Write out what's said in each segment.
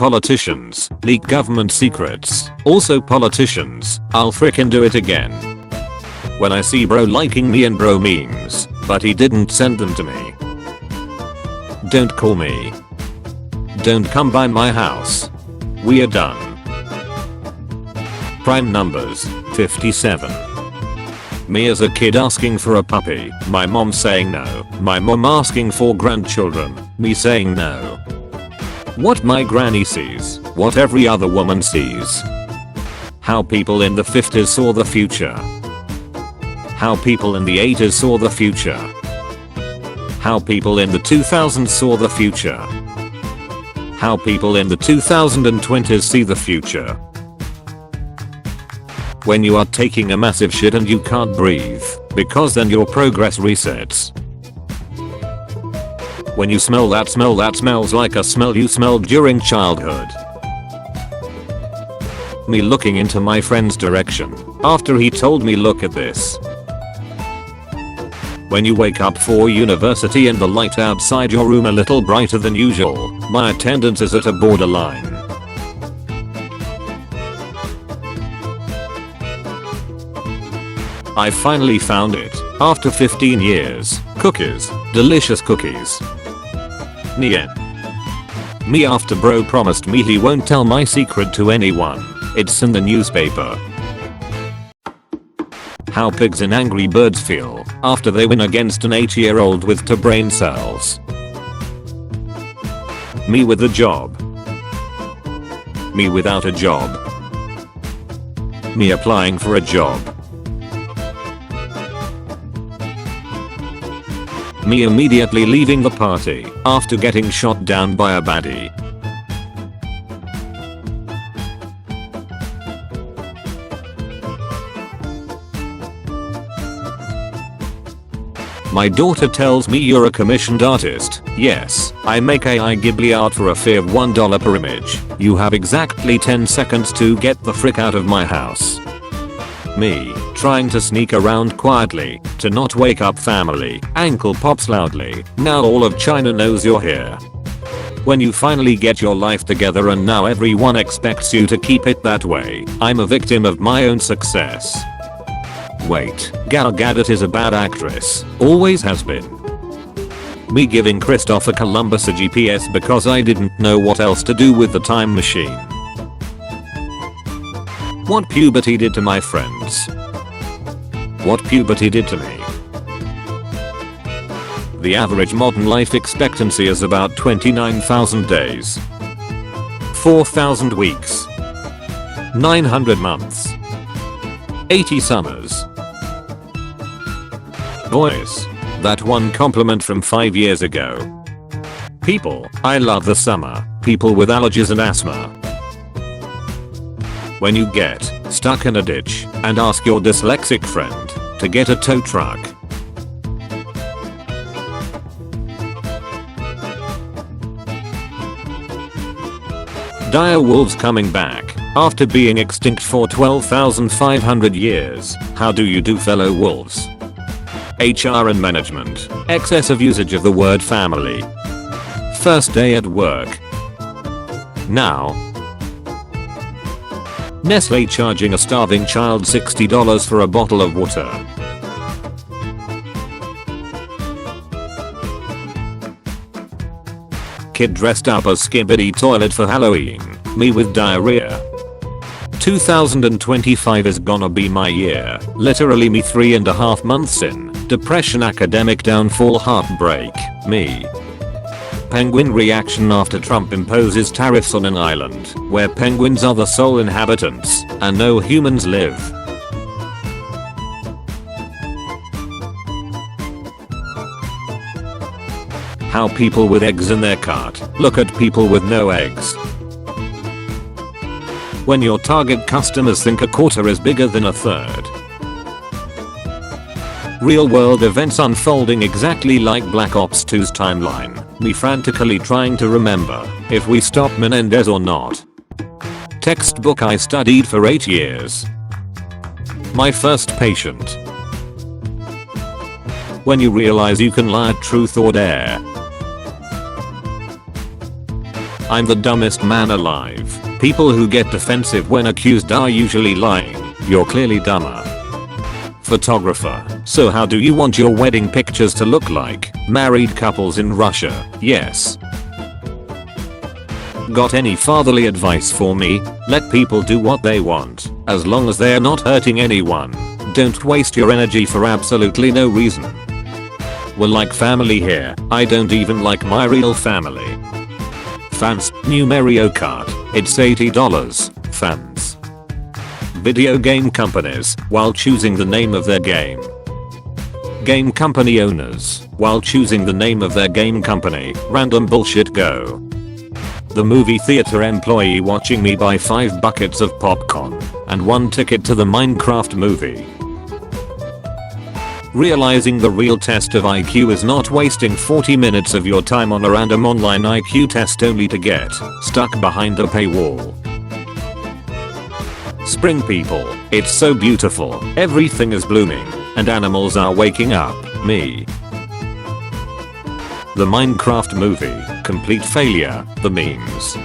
Politicians leak government secrets. Also politicians. I'll frickin' do it again. When I see bro liking me and bro memes, but he didn't send them to me. Don't call me. Don't come by my house. We are done. Prime numbers, 57. Me as a kid asking for a puppy, my mom saying no, my mom asking for grandchildren, me saying no. What my granny sees, what every other woman sees. How people in the 50s saw the future. How people in the 80s saw the future. How people in the 2000s saw the future. How people in the 2020s see the future. When you are taking a massive shit and you can't breathe, because then your progress resets. When you smell that smell that smells like a smell you smelled during childhood. Me looking into my friend's direction after he told me look at this. When you wake up for university and the light outside your room a little brighter than usual, my attendance is at a borderline. I finally found it, after 15 years, cookies, delicious cookies. Nien. Me after bro promised me he won't tell my secret to anyone, it's in the newspaper. How pigs in Angry Birds feel, after they win against an 8-year-old with 2 brain cells. Me with a job. Me without a job. Me applying for a job. Me immediately leaving the party after getting shot down by a baddie. My daughter tells me you're a commissioned artist. Yes, I make AI Ghibli art for a fee of $1 per image. You have exactly 10 seconds to get the frick out of my house. Me, trying to sneak around quietly, to not wake up family, ankle pops loudly, now all of China knows you're here. When you finally get your life together and now everyone expects you to keep it that way, I'm a victim of my own success. Wait, Gal Gadot is a bad actress, always has been. Me giving Christopher Columbus a GPS because I didn't know what else to do with the time machine. What puberty did to my friends. What puberty did to me. The average modern life expectancy is about 29,000 days. 4,000 weeks. 900 months. 80 summers. Boys. That one compliment from 5 years ago. People, I love the summer. People with allergies and asthma. When you get stuck in a ditch and ask your dyslexic friend to get a tow truck. Dire wolves coming back after being extinct for 12,500 years. How do you do, fellow wolves? HR and management. Excessive usage of the word family. First day at work. Now. Nestle charging a starving child $60 for a bottle of water. Kid dressed up as Skibidi Toilet for Halloween. Me with diarrhea. 2025 is gonna be my year. Literally me 3.5 months in. Depression, academic downfall, heartbreak. Me. Penguin reaction after Trump imposes tariffs on an island where penguins are the sole inhabitants and no humans live. How people with eggs in their cart look at people with no eggs. When your target customers think a quarter is bigger than a third. Real world events unfolding exactly like Black Ops 2's timeline. Me frantically trying to remember if we stop Menendez or not. Textbook I studied for 8 years. My first patient. When you realize you can lie, truth or dare. I'm the dumbest man alive. People who get defensive when accused are usually lying. You're clearly dumber. Photographer. So how do you want your wedding pictures to look like? Married couples in Russia. Yes. Got any fatherly advice for me? Let people do what they want, as long as they're not hurting anyone. Don't waste your energy for absolutely no reason. We're like family here. I don't even like my real family. Fans. New Mario Kart. It's $80. Fans. Video game companies, while choosing the name of their game. Game company owners, while choosing the name of their game company. Random bullshit go. The movie theater employee watching me buy 5 buckets of popcorn and 1 ticket to the Minecraft movie. Realizing the real test of IQ is not wasting 40 minutes of your time on a random online IQ test only to get stuck behind a paywall. Spring people. It's so beautiful. Everything is blooming and animals are waking up. Me. The Minecraft movie. Complete failure. The memes.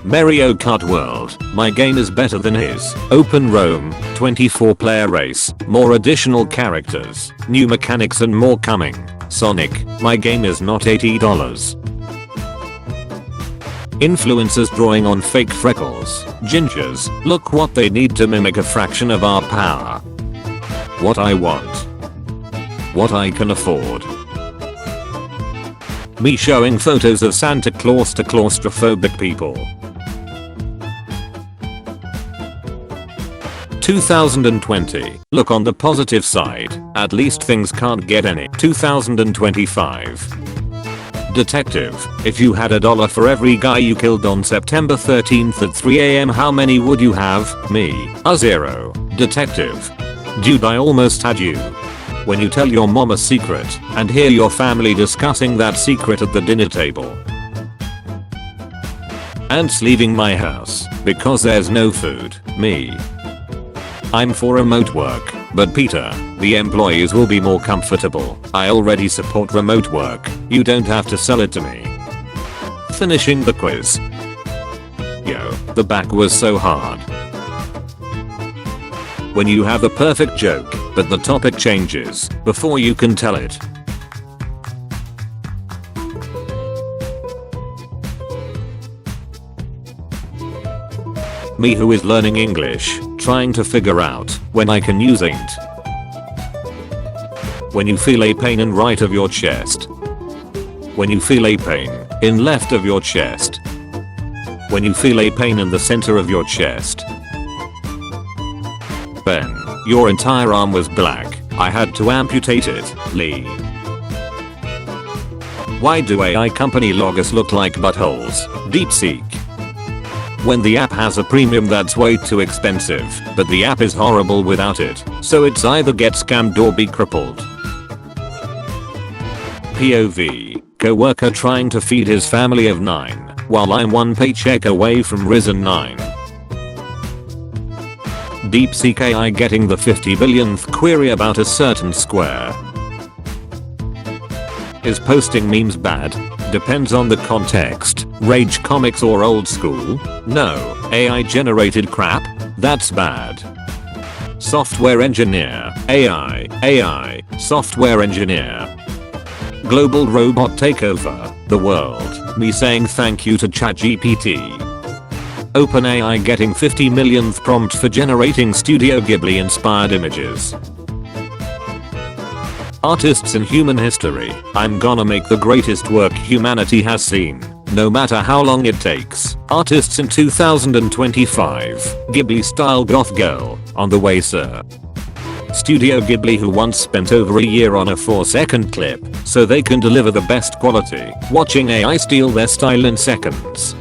Mario Kart World. My game is better than his. Open roam. 24-player race. More additional characters. New mechanics and more coming. Sonic. My game is not $80. Influencers drawing on fake freckles. Gingers. Look what they need to mimic a fraction of our power. What I want. What I can afford. Me showing photos of Santa Claus to claustrophobic people. 2020. Look on the positive side. At least things can't get any. 2025. Detective. If you had $1 for every guy you killed on September 13th at 3 AM, how many would you have? Me. A 0. Detective. Dude, I almost had you. When you tell your mom a secret and hear your family discussing that secret at the dinner table. Ants leaving my house because there's no food. Me. I'm for remote work, but Peter, the employees will be more comfortable. I already support remote work. You don't have to sell it to me. Finishing the quiz. Yo, the back was so hard. When you have a perfect joke, but the topic changes before you can tell it. Me who is learning English, trying to figure out when I can use ain't. When you feel a pain in right of your chest. When you feel a pain in left of your chest. When you feel a pain in the center of your chest. Ben, your entire arm was black. I had to amputate it. Lee. Why do AI company logos look like buttholes? DeepSeek. When the app has a premium that's way too expensive, but the app is horrible without it, so it's either get scammed or be crippled. POV. Coworker trying to feed his family of 9, while I'm 1 paycheck away from risen 9. DeepSeek AI getting the 50 billionth query about a certain square. Is posting memes bad? Depends on the context. Rage comics or old school? No. AI generated crap? That's bad. Software engineer. AI. Software engineer. Global robot takeover. The world. Me saying thank you to ChatGPT. OpenAI getting 50 millionth prompt for generating Studio Ghibli inspired images. Artists in human history. I'm gonna make the greatest work humanity has seen, no matter how long it takes. Artists in 2025. Ghibli style goth girl. On the way, sir. Studio Ghibli who once spent over a year on a 4-second clip so they can deliver the best quality, watching AI steal their style in seconds.